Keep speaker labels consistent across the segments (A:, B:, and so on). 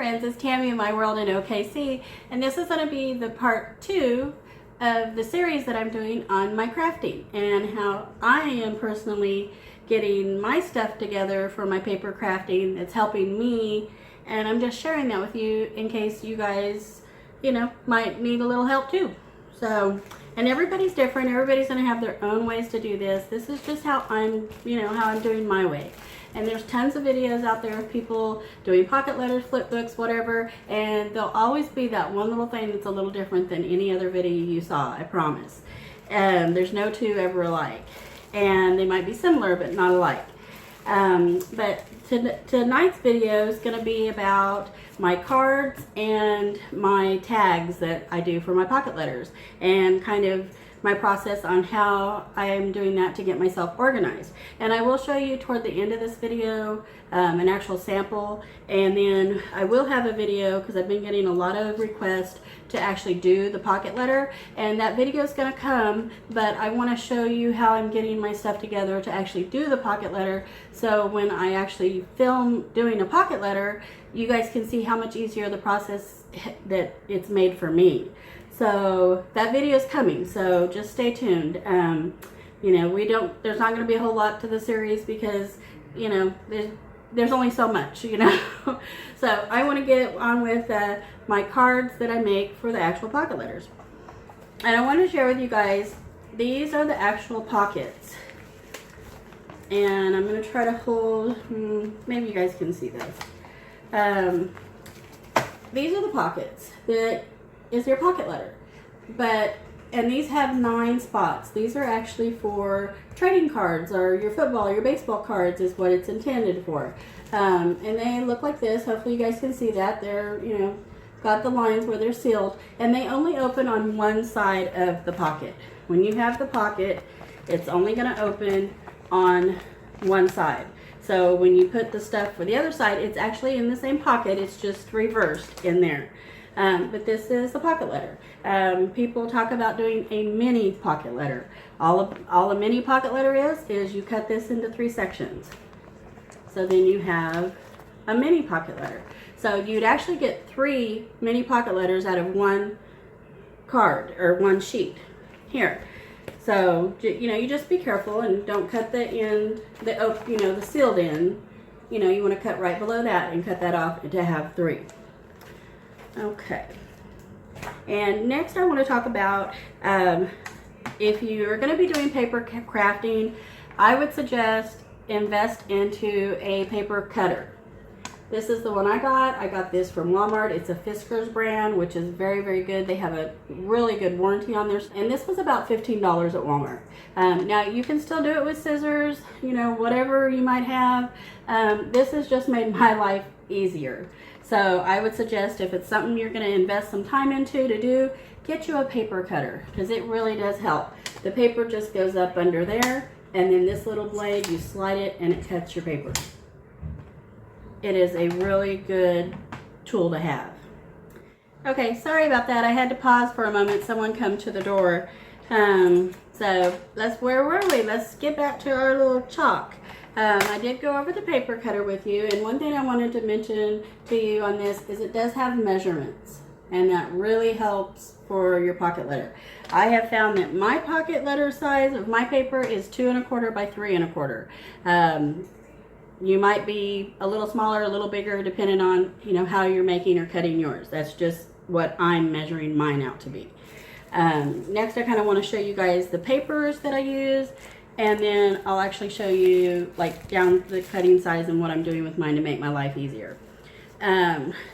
A: friends, it's Tammy in My World in OKC, and this is going to be the part 2 of the series that I'm doing on my crafting and how I am personally getting my stuff together for my paper crafting. It's helping me, and I'm just sharing that with you in case you guys, might need a little help too. So, and everybody's different. Everybody's going to have their own ways to do this. This is just how I'm, how I'm doing my way. And there's tons of videos out there of people doing pocket letters, flip books, whatever, and there'll always be that one little thing that's a little different than any other video you saw, I promise. There's no two ever alike. And they might be similar, but not alike. But tonight's video is going to be about my cards and my tags that I do for my pocket letters, and kind of my process on how I am doing that to get myself organized. And I will show you toward the end of this video an actual sample, and then I will have a video because I've been getting a lot of requests to actually do the pocket letter, and that video is going to come, but I want to show you how I'm getting my stuff together to actually do the pocket letter, so when I actually film doing a pocket letter, you guys can see how much easier the process that it's made for me. So that video is coming, so just stay tuned. There's not going to be a whole lot to the series because, there's only so much, So I want to get on with my cards that I make for the actual pocket letters. And I want to share with you guys, these are the actual pockets. And I'm going to try to hold, maybe you guys can see this. These are the pockets that is your pocket letter, and these have 9 spots. These are actually for trading cards, or your football or your baseball cards is what it's intended for. And they look like this. Hopefully you guys can see that. They're, got the lines where they're sealed, and they only open on one side of the pocket. When you have the pocket, it's only going to open on one side. So when you put the stuff for the other side, it's actually in the same pocket, it's just reversed in there. But this is a pocket letter. People talk about doing a mini pocket letter. All a mini pocket letter is you cut this into 3 sections. So then you have a mini pocket letter. So you'd actually get 3 mini pocket letters out of one card or one sheet here. So, you just be careful and don't cut the end, the sealed end. You want to cut right below that and cut that off to have 3. Okay. And next I want to talk about if you're going to be doing paper crafting, I would suggest invest into a paper cutter. This is the one I got. I got this from Walmart. It's a Fiskars brand, which is very, very good. They have a really good warranty on theirs. And this was about $15 at Walmart. Now, you can still do it with scissors, whatever you might have. This has just made my life easier. So I would suggest if it's something you're going to invest some time into to do, get you a paper cutter, because it really does help. The paper just goes up under there, and then this little blade, you slide it and it cuts your paper. It is a really good tool to have. Okay, sorry about that. I had to pause for a moment. Someone come to the door. So where were we? Let's get back to our little chalk. I did go over the paper cutter with you, and one thing I wanted to mention to you on this is it does have measurements, and that really helps for your pocket letter. I have found that my pocket letter size of my paper is 2 1/4 by 3 1/4. You might be a little smaller, a little bigger, depending on, how you're making or cutting yours. That's just what I'm measuring mine out to be. Next, I kind of want to show you guys the papers that I use, and then I'll actually show you down the cutting size and what I'm doing with mine to make my life easier.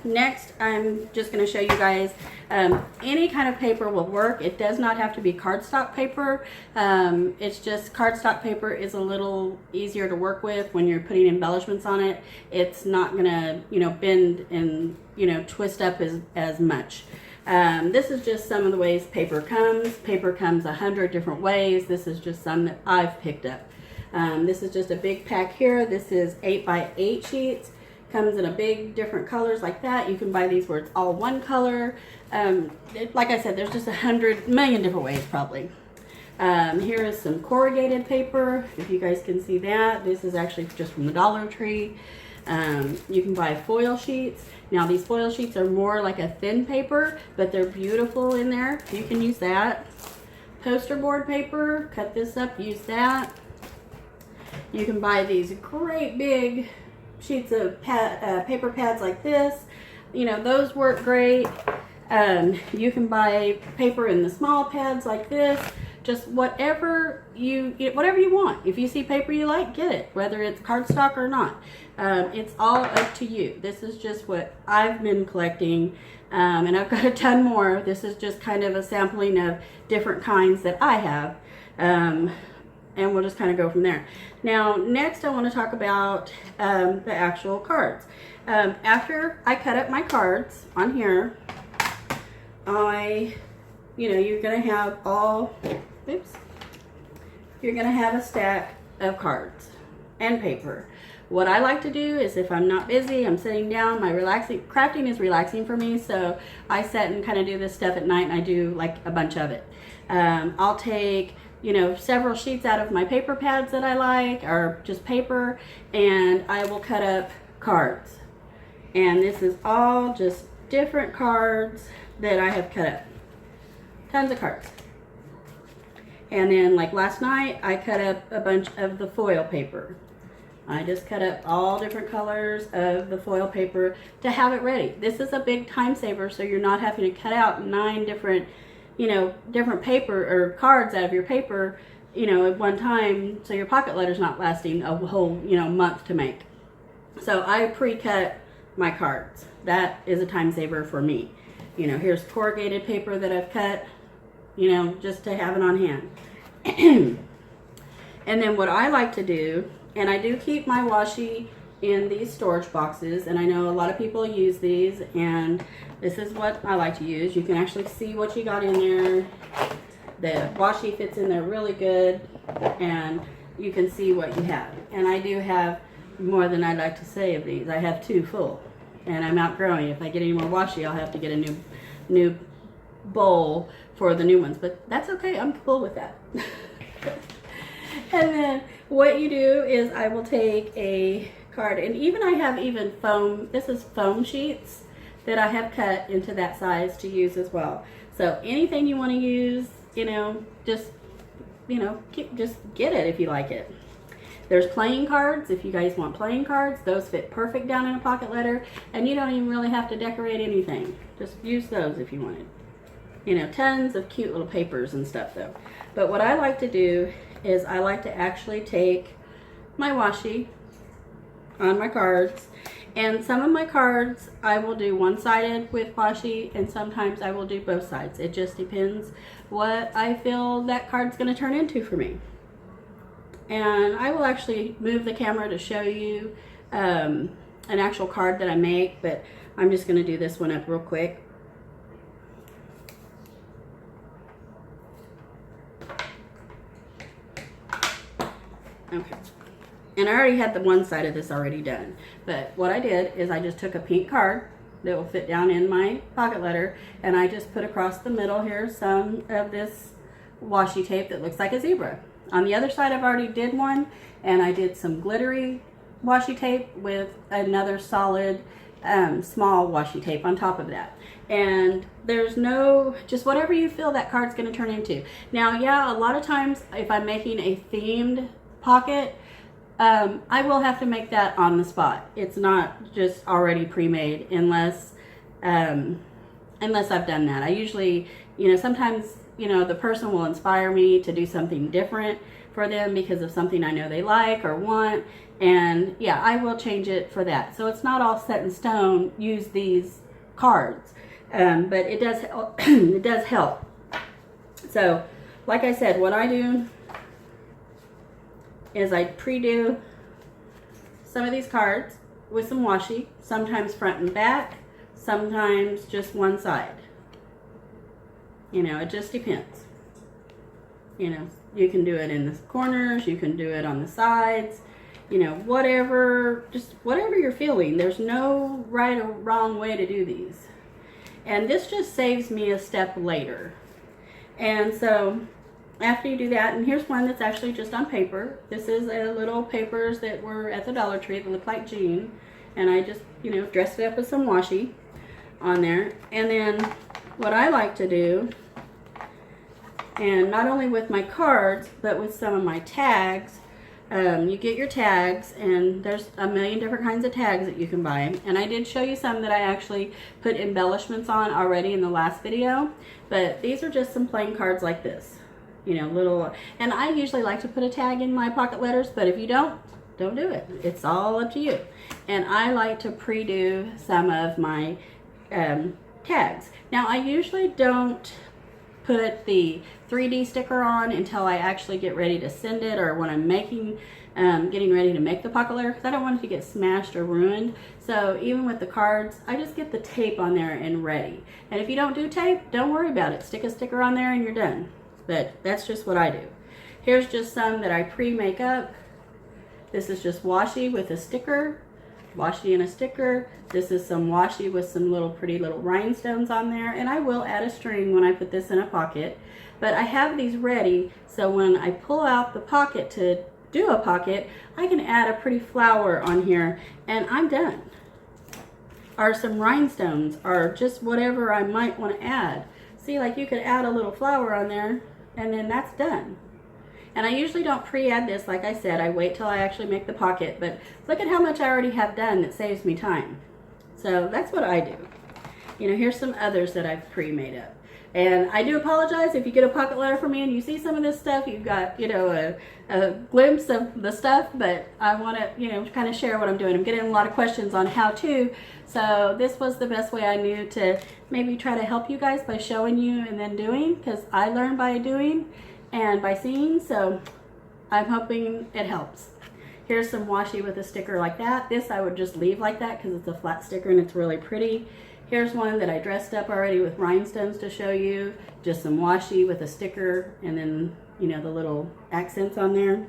A: Next, I'm just going to show you guys any kind of paper will work. It does not have to be cardstock paper. It's just cardstock paper is a little easier to work with when you're putting embellishments on it. It's not going to, bend and, twist up as much. This is just some of the ways paper comes. Paper comes 100 different ways. This is just some that I've picked up. This is just a big pack here. This is 8 by 8 sheets. Comes in a big different colors like that. You can buy these where it's all one color. Like I said, there's just 100 million different ways probably. Here is some corrugated paper, if you guys can see that. This is actually just from the Dollar Tree. You can buy foil sheets. Now these foil sheets are more like a thin paper, but they're beautiful in there. You can use that. Poster board paper, cut this up, use that. You can buy these great big sheets of paper pads like this. You know, those work great. You can buy paper in the small pads like this. Just whatever you want. If you see paper you like, get it, whether it's cardstock or not. It's all up to you. This is just what I've been collecting, and I've got a ton more. This is just kind of a sampling of different kinds that I have, and we'll just kind of go from there. Now, next I want to talk about the actual cards. After I cut up my cards on here, you're going to have you're going to have a stack of cards and paper. What I like to do is, if I'm not busy, I'm sitting down, crafting is relaxing for me, so I sit and kind of do this stuff at night, and I do like a bunch of it. I'll take, several sheets out of my paper pads that I like, or just paper, and I will cut up cards. And this is all just different cards that I have cut up. Tons of cards. And then, like last night, I cut up a bunch of the foil paper. I just cut up all different colors of the foil paper to have it ready. This is a big time saver, so you're not having to cut out 9 different, different paper or cards out of your paper, at one time, so your pocket letter's not lasting a whole, month to make. So I pre-cut my cards. That is a time saver for me. Here's corrugated paper that I've cut, just to have it on hand. And then what I like to do, and I do keep my washi in these storage boxes, and I know a lot of people use these, and this is what I like to use. You can actually see what you got in there. The washi fits in there really good, and you can see what you have. And I do have more than I'd like to say of these. I have 2 full, and I'm outgrowing. If I get any more washi, I'll have to get a new bowl for the new ones, but that's okay. I'm cool with that. And then what you do is I will take a card, and I have foam. This is foam sheets that I have cut into that size to use as well. So anything you want to use, just get it if you like it. There's playing cards. If you guys want playing cards, those fit perfect down in a pocket letter, and you don't even really have to decorate anything. Just use those if you wanted. Tons of cute little papers and stuff though. But what I like to do is I like to actually take my washi on my cards, and some of my cards I will do one-sided with washi, and sometimes I will do both sides. It just depends what I feel that card's going to turn into for me. And I will actually move the camera to show you an actual card that I make, but I'm just going to do this one up real quick. Okay, and I already had the one side of this already done, but what I did is I just took a pink card that will fit down in my pocket letter, and I just put across the middle here some of this washi tape that looks like a zebra. On the other side I've already did one, and I did some glittery washi tape with another solid small washi tape on top of that. And there's just whatever you feel that card's going to turn into. Now, yeah, a lot of times if I'm making a themed pocket, I will have to make that on the spot. It's not just already pre-made unless I've done that. I usually, sometimes, the person will inspire me to do something different for them because of something I know they like or want, and yeah, I will change it for that. So it's not all set in stone, use these cards, but it does it does help. So like I said, what I do is I pre-do some of these cards with some washi, sometimes front and back, sometimes just one side. It just depends. You can do it in the corners, you can do it on the sides, whatever you're feeling. There's no right or wrong way to do these. And this just saves me a step later. And so after you do that, and here's one that's actually just on paper. This is a little papers that were at the Dollar Tree that look like jean. and I just, you know, dressed it up with some washi on there. And then what I like to do, and not only with my cards, but with some of my tags, you get your tags, and there's a million different kinds of tags that you can buy. And I did show you some that I actually put embellishments on already in the last video, but these are just some plain cards like this, you know, little. And I usually like to put a tag in my pocket letters, but if you don't do it. It's all up to you. And I like to pre-do some of my tags. Now, I usually don't put the 3D sticker on until I actually get ready to send it, or when I'm making, getting ready to make the pocket letter, because I don't want it to get smashed or ruined. So even with the cards, I just get the tape on there and ready. And if you don't do tape, don't worry about it. Stick a sticker on there and you're done. But that's just what I do. Here's just some that I pre-make up. This is just washi with a sticker, washi and a sticker. This is some washi with some little pretty little rhinestones on there, and I will add a string when I put this in a pocket. But I have these ready, so when I pull out the pocket to do a pocket, I can add a pretty flower on here, and I'm done. Or some rhinestones, or just whatever I might want to add. See, like you could add a little flower on there, and then that's done. And I usually don't pre-add this, like I said. I wait till I actually make the pocket. But look at how much I already have done that saves me time. So that's what I do. You know, here's some others that I've pre-made up. And I do apologize if you get a pocket letter from me and you see some of this stuff. You've got, you know, a glimpse of the stuff. But I want to, you know, kind of share what I'm doing. I'm getting a lot of questions on how to. So this was the best way I knew to maybe try to help you guys by showing you and then doing. Because I learn by doing and by seeing, so I'm hoping it helps. Here's some washi with a sticker like that. This I would just leave like that because it's a flat sticker and it's really pretty. Here's one that I dressed up already with rhinestones to show you. Just some washi with a sticker and then, you know, the little accents on there.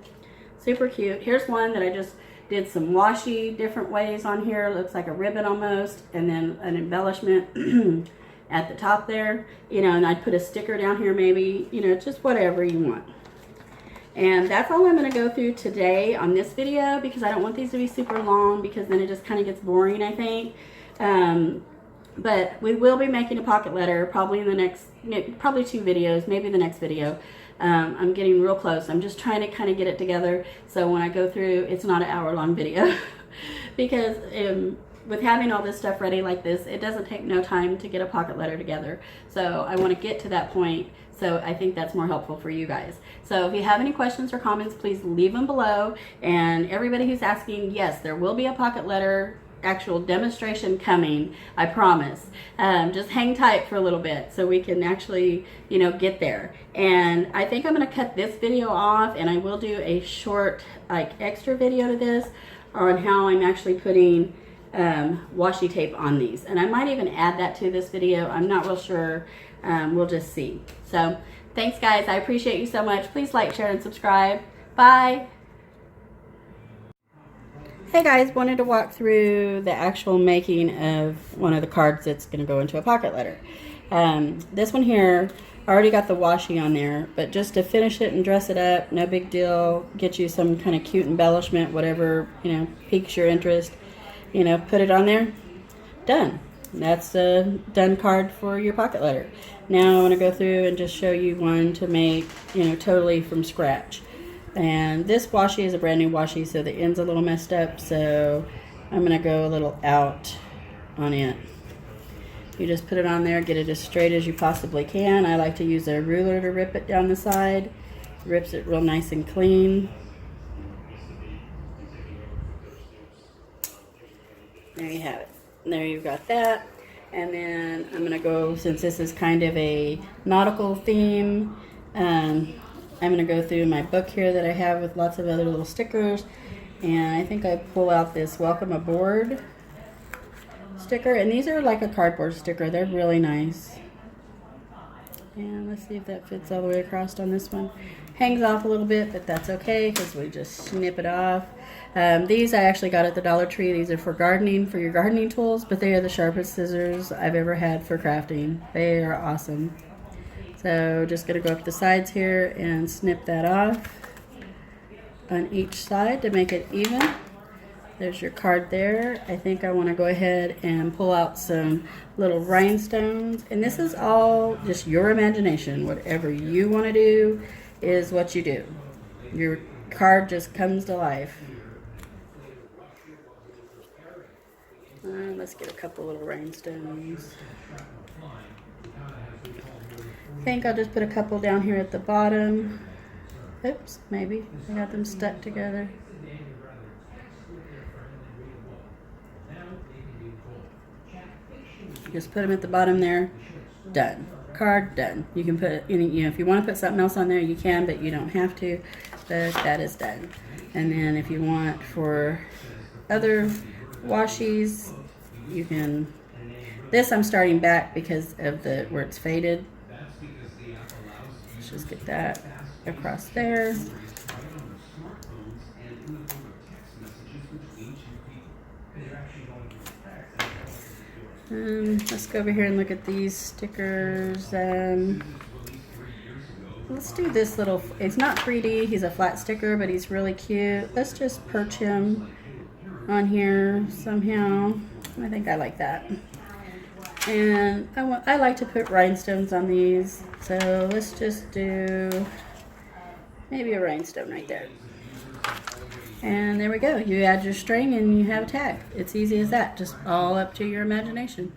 A: Super cute. Here's one that I just did some washi different ways on here. It looks like a ribbon almost, and then an embellishment at the top there, you know, and I'd put a sticker down here maybe, you know, just whatever you want. And that's all I'm going to go through today on this video, because I don't want these to be super long, because then it just kind of gets boring, I think. But we will be making a pocket letter probably in the next, probably 2 videos, maybe the next video. I'm getting real close. I'm just trying to kind of get it together so when I go through, it's not an hour-long video. Because with having all this stuff ready like this, it doesn't take no time to get a pocket letter together. So I want to get to that point, so I think that's more helpful for you guys. So if you have any questions or comments, please leave them below. And everybody who's asking, yes, there will be a pocket letter actual demonstration coming, I promise. Just hang tight for a little bit so we can actually, you know, get there. And I think I'm going to cut this video off, and I will do a short, like, extra video to this on how I'm actually putting washi tape on these, and I might even add that to this video. I'm not real sure. We'll just see. So thanks guys, I appreciate you so much. Please like, share, and subscribe. Bye. Hey guys, wanted to walk through the actual making of one of the cards that's going to go into a pocket letter. This one here, I already got the washi on there, but just to finish it and dress it up, no big deal. Get you some kind of cute embellishment, whatever, you know, piques your interest. You know, put it on there, done. That's a done card for your pocket letter. Now I want to go through and just show you one to make, you know, totally from scratch. And this washi is a brand new washi, so the end's a little messed up, so I'm going to go a little out on it. You just put it on there, get it as straight as you possibly can. I like to use a ruler to rip it down the side. Rips it real nice and clean. There you have it. There you've got that. And then I'm going to go, since this is kind of a nautical theme, I'm going to go through my book here that I have with lots of other little stickers. And I think I pull out this Welcome Aboard sticker. And these are like a cardboard sticker. They're really nice. And let's see if that fits all the way across on this one. Hangs off a little bit, but that's okay because we just snip it off. These I actually got at the Dollar Tree. These are for gardening, for your gardening tools, but they are the sharpest scissors I've ever had for crafting. They are awesome. So just going to go up the sides here and snip that off on each side to make it even. There's your card there. I think I want to go ahead and pull out some little rhinestones. And this is all just your imagination. Whatever you want to do is what you do. Your card just comes to life. Let's get a couple little rhinestones. I think I'll just put a couple down here at the bottom. Oops, maybe. I got them stuck together. Just put them at the bottom there. Done. Card done. You can put any, if you want to put something else on there, you can, but you don't have to. But that is done. And then if you want for other washies, you can. This I'm starting back because of the where it's faded. Let's just get that across there. Let's go over here and look at these stickers. Let's do this little, it's not 3D, he's a flat sticker, but he's really cute. Let's just perch him on here somehow. I think I like that. And I like to put rhinestones on these, so let's just do maybe a rhinestone right there. And there we go. You add your string and you have a tag. It's easy as that. Just all up to your imagination.